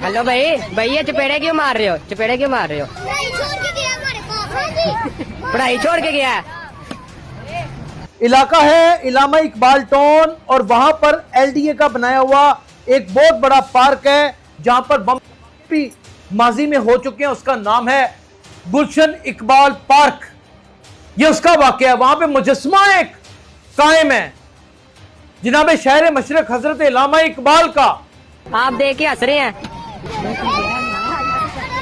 Hello भाई, भैया चपेड़े क्यों मार रहे हो? चपेड़े क्यों मार रहे हो? पढ़ाई छोड़ के गया। इलाका है इलामा इकबाल टाउन और वहां पर एलडीए का बनाया हुआ एक बहुत बड़ा पार्क है जहां पर बम भी माजी में हो चुके हैं। उसका नाम है गुलशन इकबाल पार्क। ये उसका वाकया है। वहां पे मुजस्मा एक कायम है जनाब शहर मशरक हजरत इलामा इकबाल का। आप देख के हंस रहे हैं।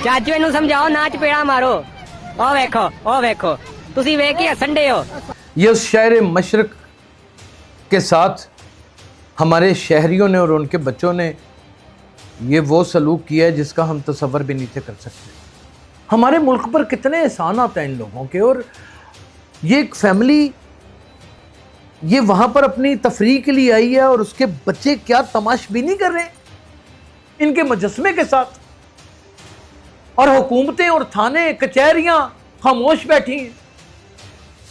चाचू इनू समझाओ ना चपेड़ा मारो। ओ वेखो तुसी वेख के हंसन डे हो। ये उस शहर मशरक के साथ हमारे शहरियों ने और उनके बच्चों ने ये वो सलूक किया है जिसका हम तसव्वुर भी नहीं थे कर सकते। हमारे मुल्क पर कितने एहसान आते हैं इन लोगों के। और ये एक फैमिली ये वहाँ पर अपनी तफरीह के लिए आई है और उसके बच्चे क्या तमाशबीनी कर रहे हैं इनके मुजस्मे के साथ। और हुकूमतें और थाने कचहरियाँ खामोश बैठी हैं,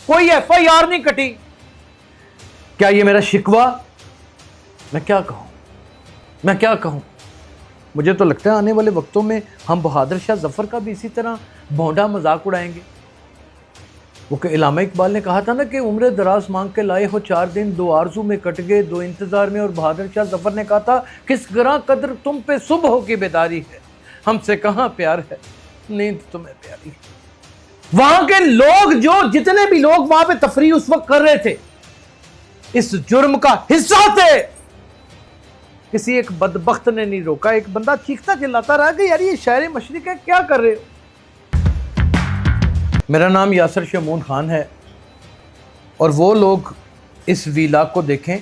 कोई FIR नहीं कटी। क्या ये मेरा शिकवा? मैं क्या कहूँ? मुझे तो लगता है आने वाले वक्तों में हम बहादुर शाह जफर का भी इसी तरह भोंडा मजाक उड़ाएंगे। वो इलामा इकबाल ने कहा था ना कि उम्र दराज मांग के लाए हो 4 दिन, 2 आरजू में कट गए 2 इंतजार में। और बहादुर शाह जफर ने कहा था किस गरा कदर तुम पे सुबह की बेदारी है, हमसे कहाँ प्यार है, नींद तुम्हें प्यारी है। वहां के लोग जो जितने भी लोग वहां पे तफरीह उस वक्त कर रहे थे इस जुर्म का हिस्सा थे। किसी एक बदबख्त ने नहीं रोका। एक बंदा चीखता चिल्लाता रहा कि यार ये शहर मशरिक है, क्या कर रहे हो। मेरा नाम यासर शमून खान है और वो लोग इस वीलाग को देखें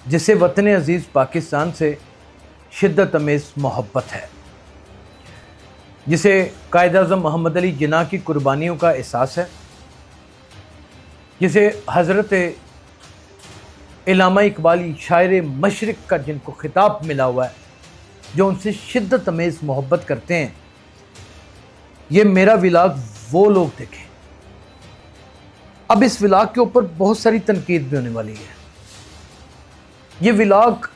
जिसे वतन अजीज़ पाकिस्तान से शिद्दत अमेज़ मोहब्बत है, जिसे कायद-ए-आज़म मोहम्मद अली जिन्ना की कुर्बानियों का एहसास है, जिसे हज़रत इलामा इकबाल शायर मशरिक का जिनको खिताब मिला हुआ है, जो उनसे शिद्दत अमेज़ मोहब्बत करते हैं। ये मेरा विलाग वो लोग देखें। अब इस विलाग के ऊपर बहुत सारी तनकीद भी होने वाली है। ये विलाग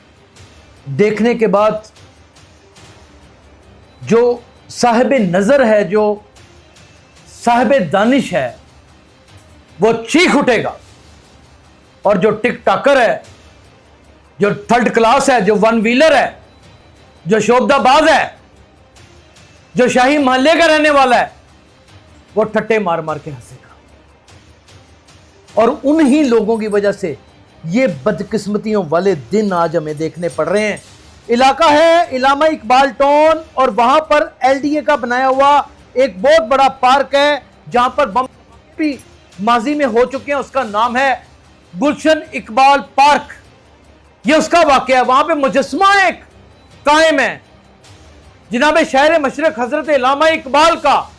देखने के बाद जो साहिब नज़र है, जो साहिब दानिश है, वो चीख उठेगा। और जो टिक टाकर है, जो थर्ड क्लास है, जो वन व्हीलर है, जो शोबदाबाज है, जो शाही मोहल्ले का रहने वाला है, वो ठट्टे मार मार के हंसेगा। और उन्हीं लोगों की वजह से ये बदकिस्मतियों वाले दिन आज हमें देखने पड़ रहे हैं। इलाका है इलामा इकबाल टाउन और वहां पर LDA का बनाया हुआ एक बहुत बड़ा पार्क है जहां पर बम भी माजी में हो चुके हैं। उसका नाम है गुलशन इकबाल पार्क। ये उसका वाकया है। वहां पे मुजस्मा एक कायम है जनाब शहर मशरक हजरत इलामा इकबाल का।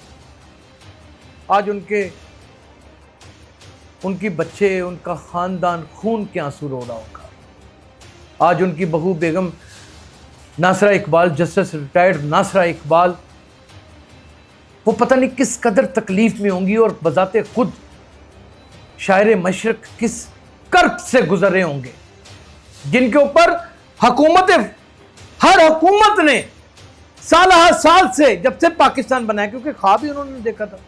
आज उनकी बच्चे, उनका खानदान खून के आंसू रो रहा होगा। आज उनकी बहू बेगम नासरा इकबाल, जस्टिस रिटायर्ड नासरा इकबाल, वो पता नहीं किस कदर तकलीफ में होंगी और बजाते खुद शायर मशरक किस कर्ब से गुजर रहे होंगे, जिनके ऊपर हर हुकूमत ने साल से जब से पाकिस्तान बनाया, क्योंकि ख्वाब ही उन्होंने देखा था,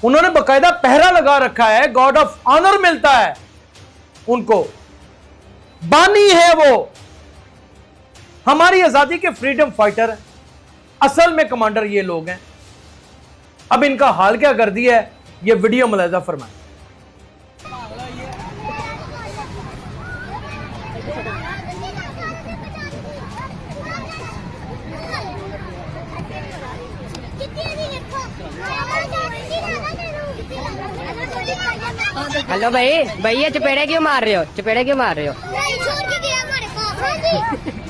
उन्होंने बकायदा पहरा लगा रखा है, गॉड ऑफ ऑनर मिलता है उनको, बानी है वो, हमारी आजादी के फ्रीडम फाइटर हैं। असल में कमांडर ये लोग हैं। अब इनका हाल क्या कर दिया है, ये वीडियो मुलाहिजा फरमाएं। हेलो भाई, भैया चपेड़े क्यों मार रहे हो? चपेड़े क्यों मार रहे हो?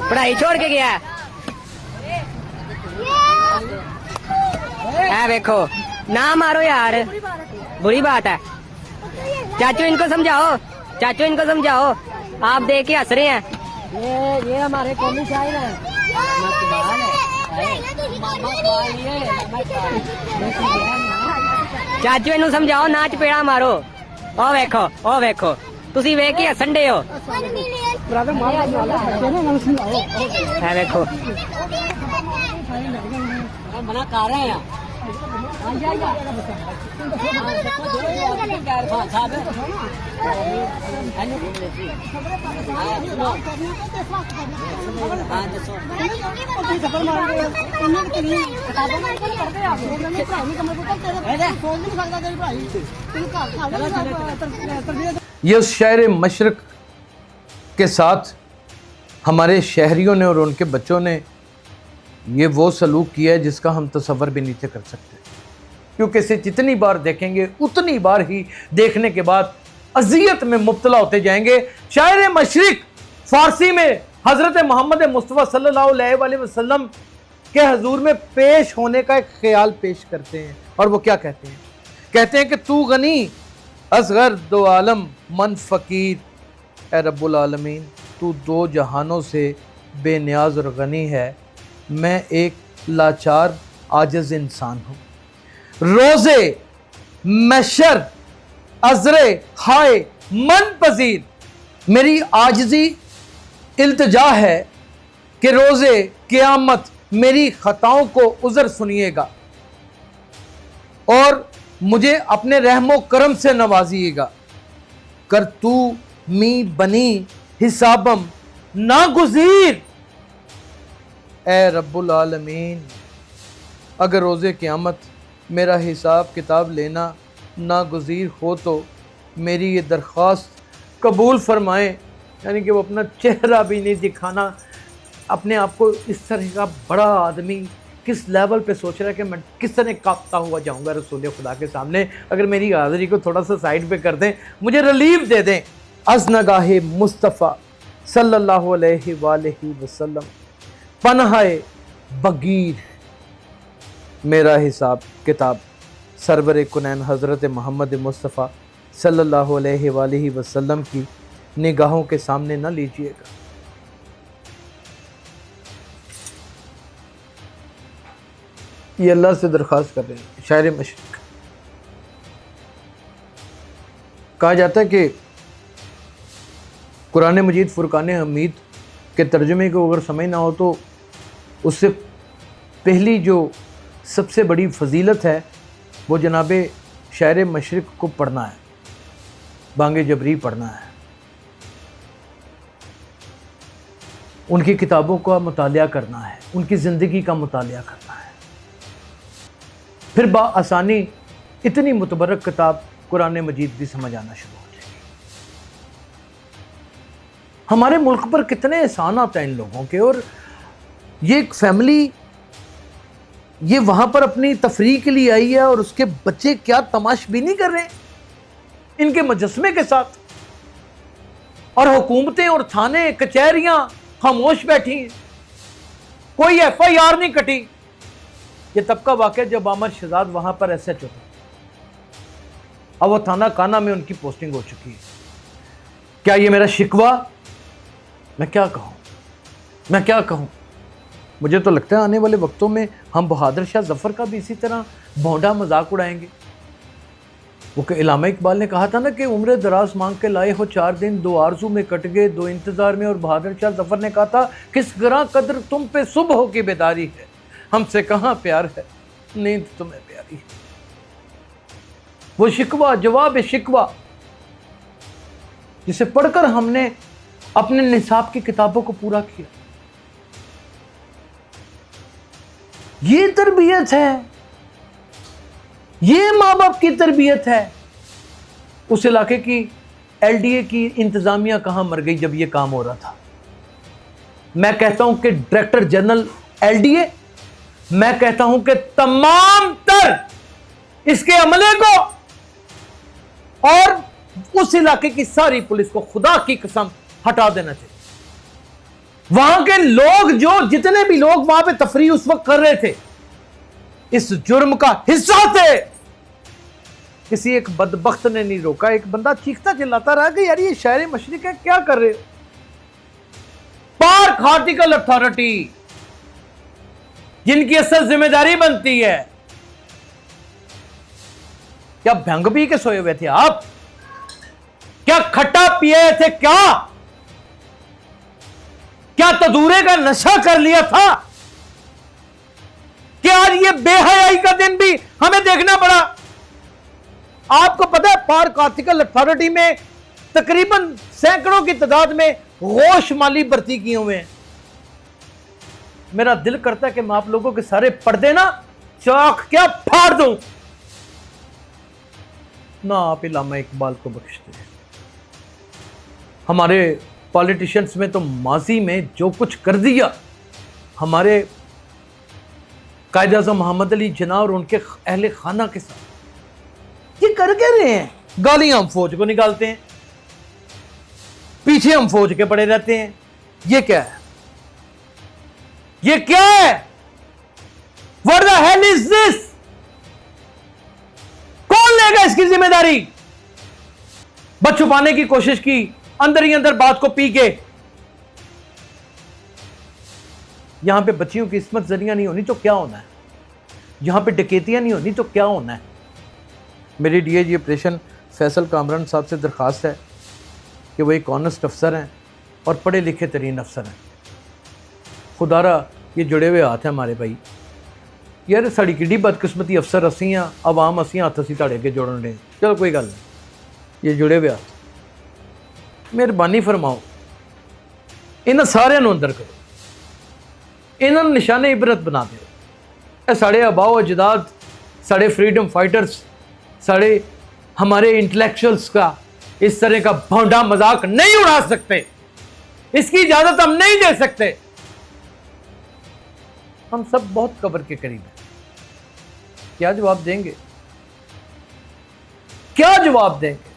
पढ़ाई छोड़ के गया। है देखो ना मारो यार, बुरी बात है। चाचू इनको समझाओ। आप देख के हंस रहे हैं। ये हमारे कौमी शायर हैं। चाचू इनू समझाओ ना चपेड़ा मारो। ओ वेखो तुसी वेख के हंसन डे हो। है देखो मना कर रहे हैं ये उस शायर मशरक के साथ हमारे शहरियों ने और उनके बच्चों ने ये वो सलूक किया है जिसका हम तसव्वुर भी नहीं थे कर सकते, क्योंकि इसे जितनी बार देखेंगे उतनी बार ही देखने के बाद अजियत में मुब्तला होते जाएंगे। शायर मशरक फारसी में हज़रत मोहम्मद मुस्तफ़ा सल्लल्लाहु अलैहि वसल्लम के हजूर में पेश होने का एक ख्याल पेश करते हैं, और वो क्या कहते हैं? कहते हैं कि तू गनी असगर दो आलम मन फ़कीर, ए रब्बुल आलमीन तू दो जहानों से बेनियाज और गनी है, मैं एक लाचार आजिज इंसान हूँ। रोज़े मशर अजरे हाय मन पजीर, मेरी आजिज़ी इल्तिजा है कि रोज़े क़यामत मेरी ख़ताओं को उज़र सुनिएगा और मुझे अपने रहमो करम से नवाजिएगा। कर तू मी बनी हिसाबम ना गुज़ीर, ए रब्बुल आलमीन अगर रोज़े क़यामत मेरा हिसाब किताब लेना नागुज़ीर हो तो मेरी ये दरख्वास्त कबूल फरमाएं। यानी कि वो अपना चेहरा भी नहीं दिखाना, अपने आप को इस तरह का बड़ा आदमी किस लेवल पे सोच रहा है कि मैं किस तरह कांपता हुआ जाऊंगा रसूल खुदा के सामने। अगर मेरी हाज़िरी को थोड़ा सा साइड पे कर दें, मुझे रिलीफ दे दें। अज़नगाहे मुस्तफ़ा सल्लल्लाहु अलैहि वसल्लम पनाहे बगीर, मेरा हिसाब किताब सरवर कुनैन हज़रत मोहम्मद मुस्तफ़ा सल्लल्लाहु अलैहि वसल्लम की निगाहों के सामने न लीजिएगा। ये अल्लाह से दरख्वास्त कर रहे हैं। शायर मशरक कहा जाता है कि कुरान मजीद फ़ुरक़ान हमीद के तर्जुमे को अगर समझ ना हो तो उससे पहली जो सबसे बड़ी फजीलत है वो जनाब शायर मशरक को पढ़ना है, बांगे जबरी पढ़ना है, उनकी किताबों का मुतालिया करना है, उनकी ज़िंदगी का मुतालिया करना है। फिर आसानी इतनी मुतबरक किताब कुरान मजीद भी समझ आना शुरू हो जाएगी। हमारे मुल्क पर कितने एहसान आते हैं इन लोगों के, और ये एक फैमिली ये वहाँ पर अपनी तफरीह के लिए आई है और उसके बच्चे क्या तमाशबीनी कर रहे हैं इनके मुजस्मे के साथ, और हुकूमतें और थाने कचहरियाँ खामोश बैठी हैं, कोई FIR नहीं कटी। ये तब का वाक़या जब आमर शहजाद वहाँ पर SH होता, अब वो थाना काना में उनकी पोस्टिंग हो चुकी है। क्या ये मेरा शिकवा? मैं क्या कहूँ? मुझे तो लगता है आने वाले वक्तों में हम बहादुर शाह जफ़र का भी इसी तरह भोंडा मजाक उड़ाएंगे। वो इल्लामा इकबाल ने कहा था ना कि उम्र दराज मांग के लाए हो 4 दिन, 2 आरजू में कट गए 2 इंतज़ार में। और बहादुर शाह जफ़र ने कहा था किस गरा कदर तुम पे सुबह की बेदारी है, हमसे कहाँ प्यार है, नींद तुम्हें प्यारी है। वो शिकवा जवाब शिकवा जिसे पढ़कर हमने अपने निसाब की किताबों को पूरा किया। ये तरबियत है, ये माँ बाप की तरबियत है। उस इलाके की LDA की इंतजामिया कहां मर गई जब ये काम हो रहा था। मैं कहता हूं कि डायरेक्टर जनरल LDA, मैं कहता हूं कि तमाम तर इसके अमले को और उस इलाके की सारी पुलिस को खुदा की कसम हटा देना चाहिए। वहां के लोग जितने भी लोग वहां पे तफरीह उस वक्त कर रहे थे, इस जुर्म का हिस्सा थे। किसी एक बदबख्त ने नहीं रोका। एक बंदा चीखता चिल्लाता रहा कि यार ये शायर मशरक है, क्या कर रहे हो? पार्क हार्टिकल अथॉरिटी जिनकी असल जिम्मेदारी बनती है, क्या भंग पी के सोए हुए थे आप? क्या खट्टा पिए थे? क्या क्या तदूरे का नशा कर लिया था कि आज ये बेहयाई का दिन भी हमें देखना पड़ा? आपको पता है पार्क आर्टिकल अथॉरिटी में तकरीबन सैकड़ों की तादाद में गोश माली भर्ती किए हुए हैं। मेरा दिल करता है कि मैं आप लोगों के सारे पर्दे ना चाक क्या फाड़ दूं। ना आप इल्लामा इकबाल को बख्शते हैं। हमारे पॉलिटिशियंस में तो माजी में जो कुछ कर दिया हमारे कायद आज़म मोहम्मद अली जिन्ना और उनके अहले खाना के साथ, ये कर क्या रहे हैं? गालियां हम फौज को निकालते हैं, पीछे हम फौज के पड़े रहते हैं। ये क्या है? ये क्या है? What the hell is this? कौन लेगा इसकी जिम्मेदारी? बस छुपाने की कोशिश की, अंदर ही अंदर बात को पी के। यहां पे बच्चियों की इस्मत जरिया नहीं होनी तो क्या होना है? यहां पे डकैतियां नहीं होनी तो क्या होना है? मेरी डीआईजी ऑपरेशन फैसल कामरान साहब से दरखास्त है कि वो एक ऑनेस्ट अफसर हैं और पढ़े लिखे तरीन अफसर हैं। खुदारा ये जुड़े हुए हाथ हैं हमारे भाई। यार साड़ी किड्डी बदकिस्मती अफसर असियां आवाम असियां हाथ असी ताड़े अगे जोड़न रहे। चलो कोई गल नहीं, ये जुड़े हुए हाथ मेहरबानी फरमाओ, इन्हां सारिਆਂ ਨੂੰ अंदर करो, इन्हां ਨੂੰ निशाने इबरत बना दो। ये साढ़े आबाओ अजदाद, साढ़े फ्रीडम फाइटर्स, साढ़े हमारे इंटेलेक्चुअल्स का इस तरह का भौंडा मजाक नहीं उड़ा सकते, इसकी इजाजत हम नहीं दे सकते। हम सब बहुत कब्र के करीब हैं। क्या जवाब देंगे? क्या जवाब देंगे?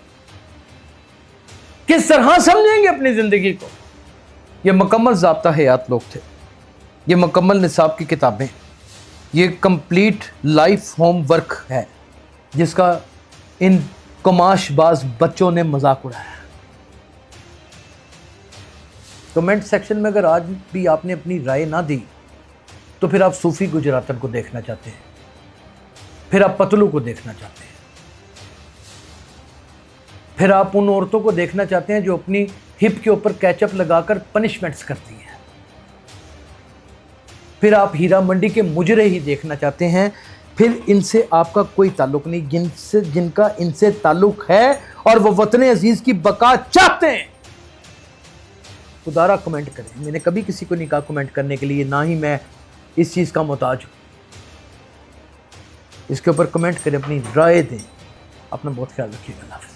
किस तरह समझेंगे अपनी जिंदगी को? ये मुकम्मल ज़ाब्ता हयात लोग थे, ये मुकम्मल निसाब की किताबें, ये कंप्लीट लाइफ होमवर्क है जिसका इन कमाशबाज बच्चों ने मजाक उड़ाया। कमेंट सेक्शन में अगर आज भी आपने अपनी राय ना दी तो फिर आप सूफी गुजरातन को देखना चाहते हैं, फिर आप पतलू को देखना चाहते हैं, फिर आप उन औरतों को देखना चाहते हैं जो अपनी हिप के ऊपर कैचअप लगाकर पनिशमेंट्स करती हैं, फिर आप हीरा मंडी के मुजरे ही देखना चाहते हैं, फिर इनसे आपका कोई ताल्लुक नहीं। जिनका इनसे ताल्लुक है और वो वतन अजीज की बका चाहते हैं, खुदारा कमेंट करें। मैंने कभी किसी को नहीं कहा कमेंट करने के लिए, ना ही मैं इस चीज़ का मोहताज हूँ। इसके ऊपर कमेंट करें, अपनी राय दें। अपना बहुत ख्याल रखिएगा।